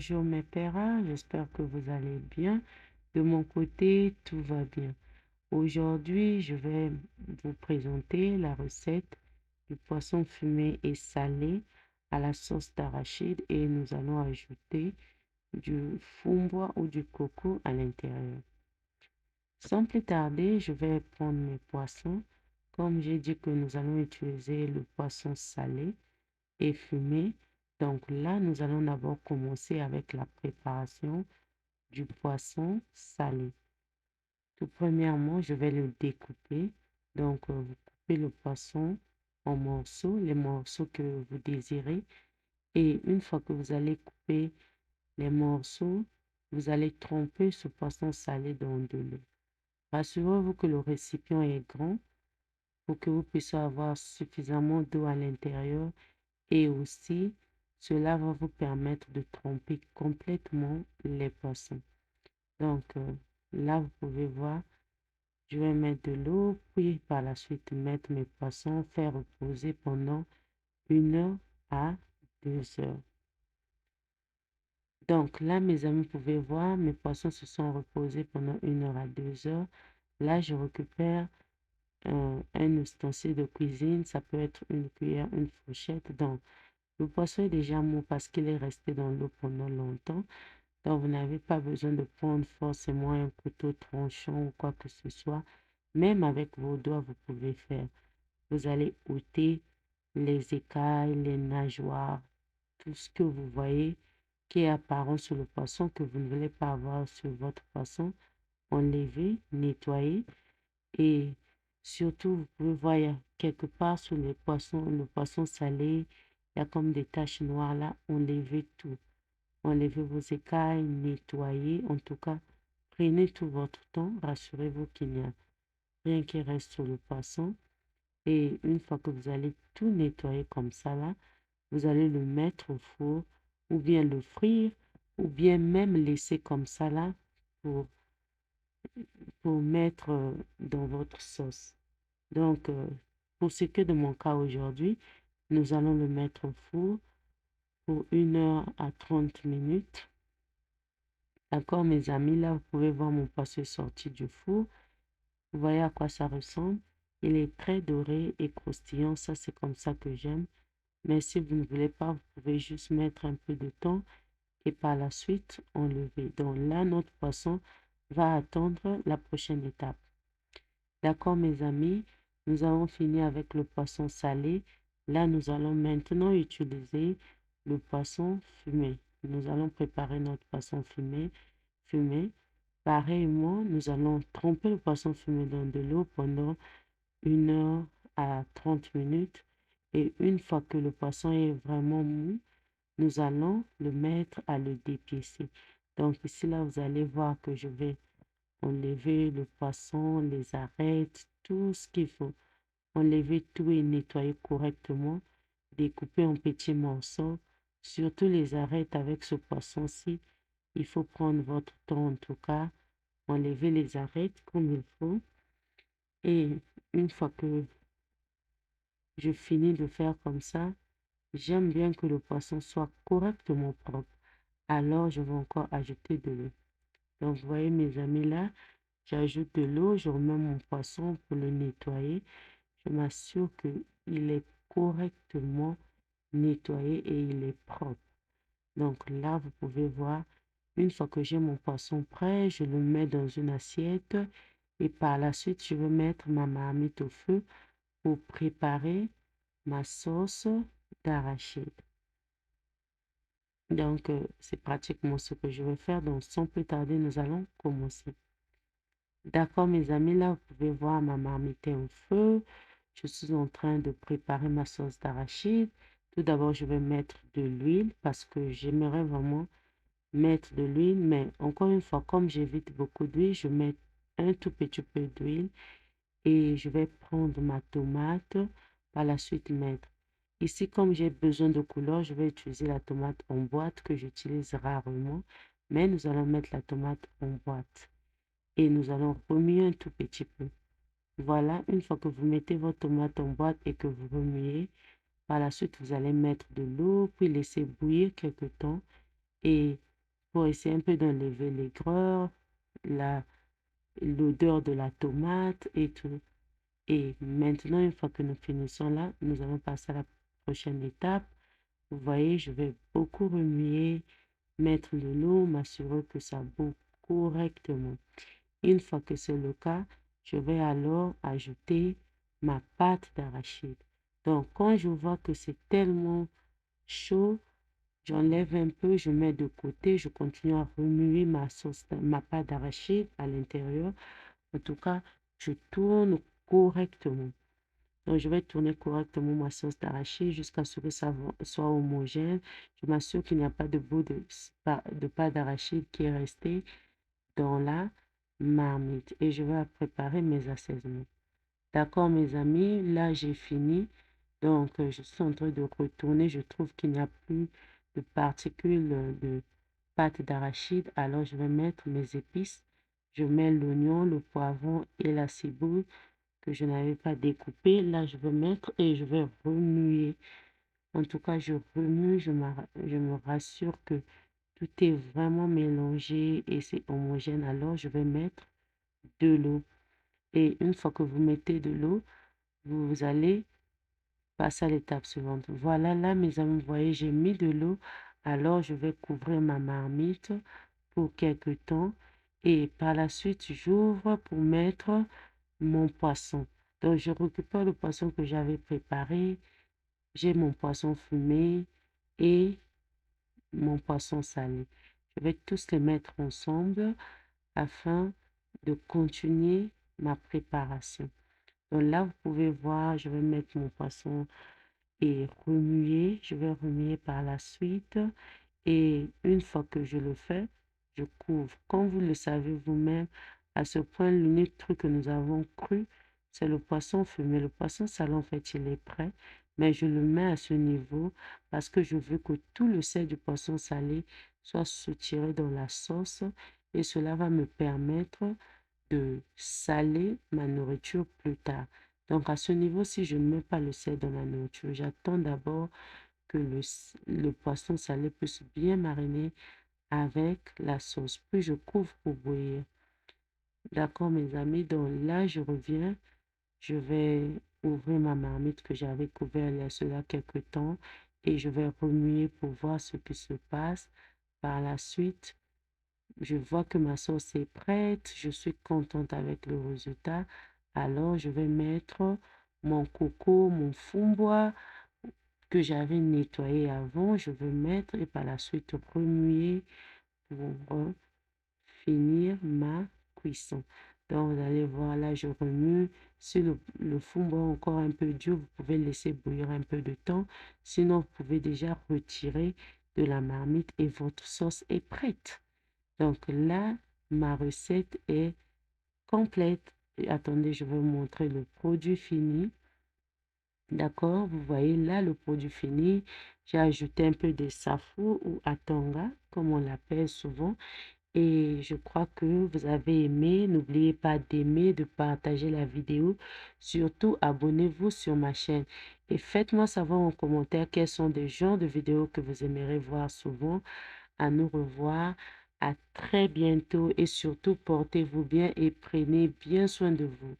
Bonjour mes pères, j'espère que vous allez bien. De mon côté, tout va bien. Aujourd'hui, je vais vous présenter la recette du poisson fumé et salé à la sauce d'arachide et nous allons ajouter du fumbois ou du coco à l'intérieur. Sans plus tarder, je vais prendre mes poissons. Comme j'ai dit que nous allons utiliser le poisson salé et fumé. Donc là, nous allons d'abord commencer avec la préparation du poisson salé. Tout premièrement, je vais le découper. Donc, vous coupez le poisson en morceaux, les morceaux que vous désirez. Et une fois que vous allez couper les morceaux, vous allez tremper ce poisson salé dans de l'eau. Rassurez-vous que le récipient est grand pour que vous puissiez avoir suffisamment d'eau à l'intérieur et aussi cela va vous permettre de tremper complètement les poissons. Donc là, vous pouvez voir, je vais mettre de l'eau, puis par la suite mettre mes poissons, faire reposer pendant 1 heure à 2 heures. Donc là, mes amis, vous pouvez voir, mes poissons se sont reposés pendant 1 heure à 2 heures. Là, je récupère un ustensile de cuisine, ça peut être une cuillère, une fourchette. Donc, le poisson est déjà mou parce qu'il est resté dans l'eau pendant longtemps. Donc, vous n'avez pas besoin de prendre forcément un couteau tranchant ou quoi que ce soit. Même avec vos doigts, vous pouvez faire. Vous allez ôter les écailles, les nageoires, tout ce que vous voyez qui est apparent sur le poisson que vous ne voulez pas avoir sur votre poisson. Enlevez, nettoyez et surtout, vous pouvez voir il y a quelque part sur les poissons, le poisson salé, il y a comme des taches noires là. Enlevez tout. Enlevez vos écailles, nettoyez. En tout cas, prenez tout votre temps. Rassurez-vous qu'il n'y a rien qui reste sur le poisson. Et une fois que vous allez tout nettoyer comme ça là, vous allez le mettre au four ou bien le frire ou bien même laisser comme ça là pour, pour mettre dans votre sauce. Donc, pour ce qui est de mon cas aujourd'hui, nous allons le mettre au four pour 1 heure à 30 minutes. D'accord, mes amis, là, vous pouvez voir mon poisson sorti du four. Vous voyez à quoi ça ressemble. Il est très doré et croustillant. Ça, c'est comme ça que j'aime. Mais si vous ne voulez pas, vous pouvez juste mettre un peu de temps et par la suite, enlever. Donc là, notre poisson va attendre la prochaine étape. D'accord, mes amis, nous avons fini avec le poisson salé. Là, nous allons maintenant utiliser le poisson fumé. Nous allons préparer notre poisson fumé. Pareillement, nous allons tremper le poisson fumé dans de l'eau pendant 1 heure à 30 minutes. Et une fois que le poisson est vraiment mou, nous allons le mettre à le dépiécer. Donc ici, là, vous allez voir que je vais enlever le poisson, les arêtes, tout ce qu'il faut. Enlever tout et nettoyer correctement. Découper en petits morceaux. Surtout les arêtes avec ce poisson-ci. Il faut prendre votre temps en tout cas. Enlever les arêtes comme il faut. Et une fois que je finis de faire comme ça, j'aime bien que le poisson soit correctement propre. Alors, je vais encore ajouter de l'eau. Donc, vous voyez mes amis là, j'ajoute de l'eau, je remets mon poisson pour le nettoyer. Je m'assure qu'il est correctement nettoyé et il est propre. Donc là, vous pouvez voir, une fois que j'ai mon poisson prêt, je le mets dans une assiette et par la suite, je vais mettre ma marmite au feu pour préparer ma sauce d'arachide. Donc, c'est pratiquement ce que je vais faire. Donc, sans plus tarder, nous allons commencer. D'accord, mes amis, là, vous pouvez voir ma marmite est au feu. Je suis en train de préparer ma sauce d'arachide. Tout d'abord, je vais mettre de l'huile parce que j'aimerais vraiment mettre de l'huile. Mais encore une fois, comme j'évite beaucoup d'huile, je mets un tout petit peu d'huile et je vais prendre ma tomate. Par la suite, mettre. Ici, comme j'ai besoin de couleur, je vais utiliser la tomate en boîte que j'utilise rarement. Mais nous allons mettre la tomate en boîte et nous allons remuer un tout petit peu. Voilà, une fois que vous mettez votre tomate en boîte et que vous remuez, par la suite, vous allez mettre de l'eau, puis laisser bouillir quelque temps. Et pour essayer un peu d'enlever l'aigreur, l'odeur de la tomate et tout. Et maintenant, une fois que nous finissons là, nous allons passer à la prochaine étape. Vous voyez, je vais beaucoup remuer, mettre de l'eau, m'assurer que ça bout correctement. Une fois que c'est le cas, je vais alors ajouter ma pâte d'arachide. Donc, quand je vois que c'est tellement chaud, j'enlève un peu, je mets de côté, je continue à remuer ma pâte d'arachide à l'intérieur. En tout cas, je tourne correctement. Donc, je vais tourner correctement ma sauce d'arachide jusqu'à ce que ça soit homogène. Je m'assure qu'il n'y a pas de bout de pâte d'arachide qui est resté dans la marmite. Et je vais préparer mes assaisonnements. D'accord, mes amis, là, j'ai fini. Donc, je suis en train de retourner. Je trouve qu'il n'y a plus de particules de pâte d'arachide. Alors, je vais mettre mes épices. Je mets l'oignon, le poivron et la ciboule que je n'avais pas découpé. Là, je vais mettre et je vais remuer. En tout cas, je remue, je me rassure que tout est vraiment mélangé et c'est homogène. Alors, je vais mettre de l'eau. Et une fois que vous mettez de l'eau, vous allez passer à l'étape suivante. Voilà, là, mes amis, vous voyez, j'ai mis de l'eau. Alors, je vais couvrir ma marmite pour quelques temps. Et par la suite, j'ouvre pour mettre mon poisson. Donc, je récupère le poisson que j'avais préparé. J'ai mon poisson fumé et mon poisson salé. Je vais tous les mettre ensemble afin de continuer ma préparation. Donc là, vous pouvez voir, je vais mettre mon poisson et remuer. Je vais remuer par la suite. Et une fois que je le fais, je couvre. Comme vous le savez vous-même, à ce point, l'unique truc que nous avons cru, c'est le poisson fumé. Le poisson salé, en fait, il est prêt. Mais je le mets à ce niveau parce que je veux que tout le sel du poisson salé soit soutiré dans la sauce. Et cela va me permettre de saler ma nourriture plus tard. Donc, à ce niveau, si je ne mets pas le sel dans la nourriture, j'attends d'abord que le poisson salé puisse bien mariner avec la sauce. Puis je couvre pour bouillir. D'accord, mes amis? Donc là, je reviens. Je vais ouvrir ma marmite que j'avais couverte il y a cela quelques temps et je vais remuer pour voir ce qui se passe. Par la suite, je vois que ma sauce est prête. Je suis contente avec le résultat. Alors, je vais mettre mon coco, mon fond-bois que j'avais nettoyé avant. Je vais mettre et par la suite remuer pour finir ma cuisson. Donc, vous allez voir, là, je remue. Si le fond-bois est encore un peu dur, vous pouvez laisser bouillir un peu de temps. Sinon, vous pouvez déjà retirer de la marmite et votre sauce est prête. Donc là, ma recette est complète. Et attendez, je vais vous montrer le produit fini. D'accord, vous voyez là le produit fini. J'ai ajouté un peu de safou ou atanga, comme on l'appelle souvent. Et je crois que vous avez aimé. N'oubliez pas d'aimer, de partager la vidéo. Surtout, abonnez-vous sur ma chaîne. Et faites-moi savoir en commentaire quels sont des genres de vidéos que vous aimeriez voir souvent. À nous revoir. À très bientôt et surtout portez-vous bien et prenez bien soin de vous.